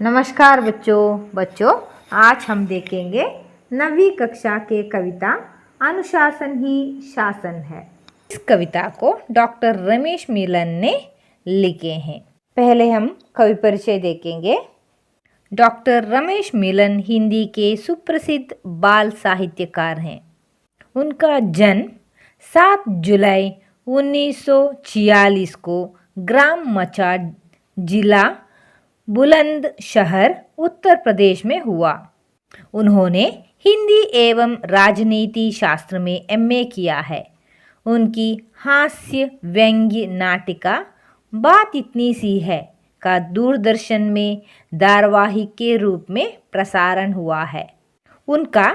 नमस्कार बच्चों आज हम देखेंगे 9वीं कक्षा के कविता अनुशासन ही शासन है। इस कविता को डॉक्टर रमेश मिलन ने लिखे हैं। पहले हम कवि परिचय देखेंगे। डॉक्टर रमेश मिलन हिंदी के सुप्रसिद्ध बाल साहित्यकार हैं। उनका जन्म 7 जुलाई 1946 को ग्राम मचाड, जिला बुलंदशहर, उत्तर प्रदेश में हुआ। उन्होंने हिंदी एवं राजनीति शास्त्र में एमए किया है। उनकी हास्य व्यंग्य नाटिका बात इतनी सी है का दूरदर्शन में धारावाहिक के रूप में प्रसारण हुआ है। उनका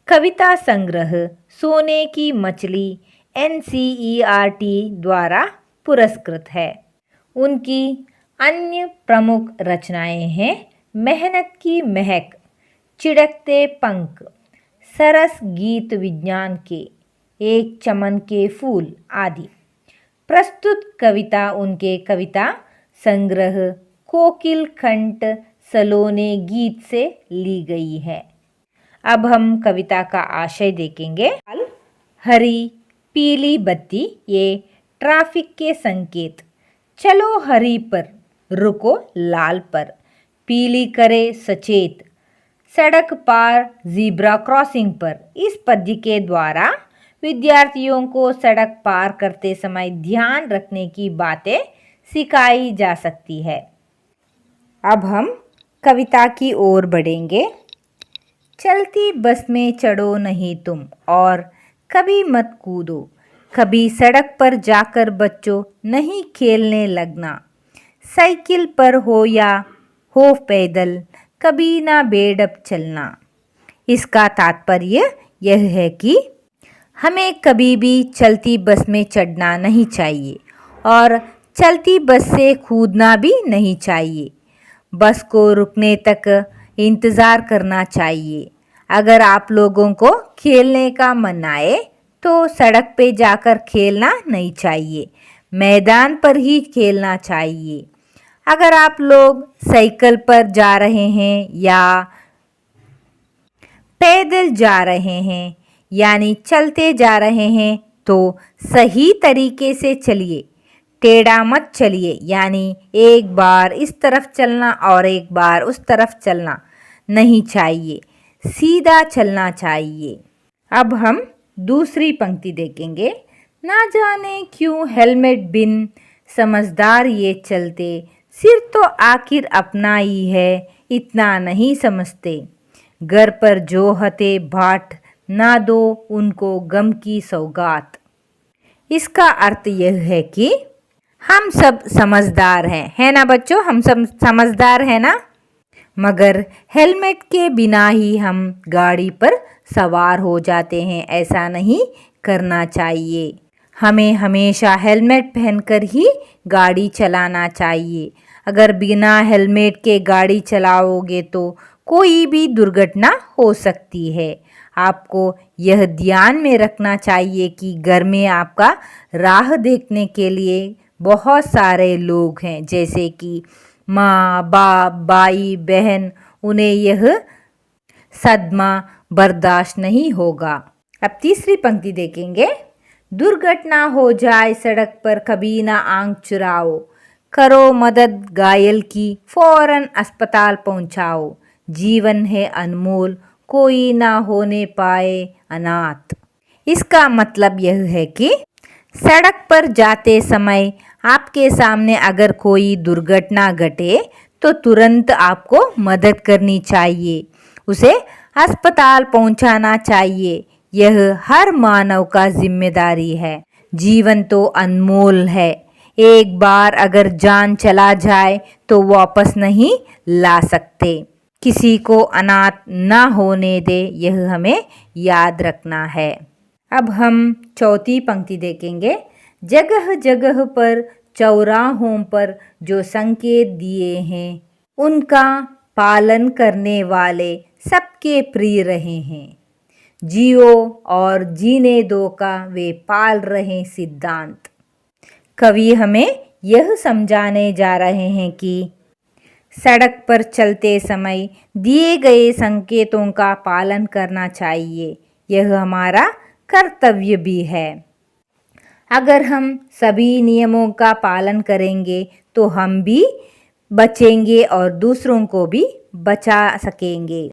कविता संग्रह सोने की मछली NCERT द्वारा पुरस्कृत है। उनकी अन्य प्रमुख रचनाएं हैं मेहनत की महक, चिड़कते पंख, सरस गीत विज्ञान के, एक चमन के फूल आदि। प्रस्तुत कविता उनके कविता संग्रह कोकिल कंठ सलोने गीत से ली गई है। अब हम कविता का आशय देखेंगे। हरी पीली बत्ती ये ट्रैफिक के संकेत, चलो हरी पर रुको लाल पर, पीली करे सचेत, सड़क पार ज़ीब्रा क्रॉसिंग पर। इस पद्य के द्वारा विद्यार्थियों को सड़क पार करते समय ध्यान रखने की बातें सिखाई जा सकती है। अब हम कविता की ओर बढ़ेंगे। चलती बस में चढ़ो नहीं तुम और कभी मत कूदो, कभी सड़क पर जाकर बच्चों नहीं खेलने लगना। साइकिल पर हो या हो पैदल, कभी ना बेढप चलना। इसका तात्पर्य यह है कि हमें कभी भी चलती बस में चढ़ना नहीं चाहिए और चलती बस से कूदना भी नहीं चाहिए। बस को रुकने तक इंतज़ार करना चाहिए। अगर आप लोगों को खेलने का मन आए तो सड़क पे जाकर खेलना नहीं चाहिए, मैदान पर ही खेलना चाहिए। अगर आप लोग साइकिल पर जा रहे हैं या पैदल जा रहे हैं यानी चलते जा रहे हैं तो सही तरीके से चलिए, टेढ़ा मत चलिए, यानी एक बार इस तरफ चलना और एक बार उस तरफ चलना नहीं चाहिए, सीधा चलना चाहिए। अब हम दूसरी पंक्ति देखेंगे। ना जाने क्यों हेलमेट बिन समझदार ये चलते, सिर तो आखिर अपना ही है इतना नहीं समझते। घर पर जो हते बाट, ना दो उनको गम की सौगात। इसका अर्थ यह है कि हम सब समझदार हैं, है ना बच्चों? हम सब समझदार हैं ना, मगर हेलमेट के बिना ही हम गाड़ी पर सवार हो जाते हैं। ऐसा नहीं करना चाहिए। हमें हमेशा हेलमेट पहनकर ही गाड़ी चलाना चाहिए। अगर बिना हेलमेट के गाड़ी चलाओगे तो कोई भी दुर्घटना हो सकती है। आपको यह ध्यान में रखना चाहिए कि घर में आपका राह देखने के लिए बहुत सारे लोग हैं, जैसे कि माँ बाप भाई बहन। उन्हें यह सदमा बर्दाश्त नहीं होगा। अब तीसरी पंक्ति देखेंगे। दुर्घटना हो जाए सड़क पर कभी ना आंख चुराओ, करो मदद घायल की फौरन अस्पताल पहुंचाओ। जीवन है अनमोल कोई ना होने पाए अनाथ। इसका मतलब यह है कि सड़क पर जाते समय आपके सामने अगर कोई दुर्घटना घटे तो तुरंत आपको मदद करनी चाहिए, उसे अस्पताल पहुंचाना चाहिए। यह हर मानव का जिम्मेदारी है। जीवन तो अनमोल है, एक बार अगर जान चला जाए तो वापस नहीं ला सकते। किसी को अनाथ ना होने दे, यह हमें याद रखना है। अब हम चौथी पंक्ति देखेंगे। जगह जगह पर चौराहों पर जो संकेत दिए हैं उनका पालन करने वाले सबके प्रिय रहे हैं। जियो और जीने दो का वे पाल रहे सिद्धांत। कवि हमें यह समझाने जा रहे हैं कि सड़क पर चलते समय दिए गए संकेतों का पालन करना चाहिए। यह हमारा कर्तव्य भी है। अगर हम सभी नियमों का पालन करेंगे तो हम भी बचेंगे और दूसरों को भी बचा सकेंगे।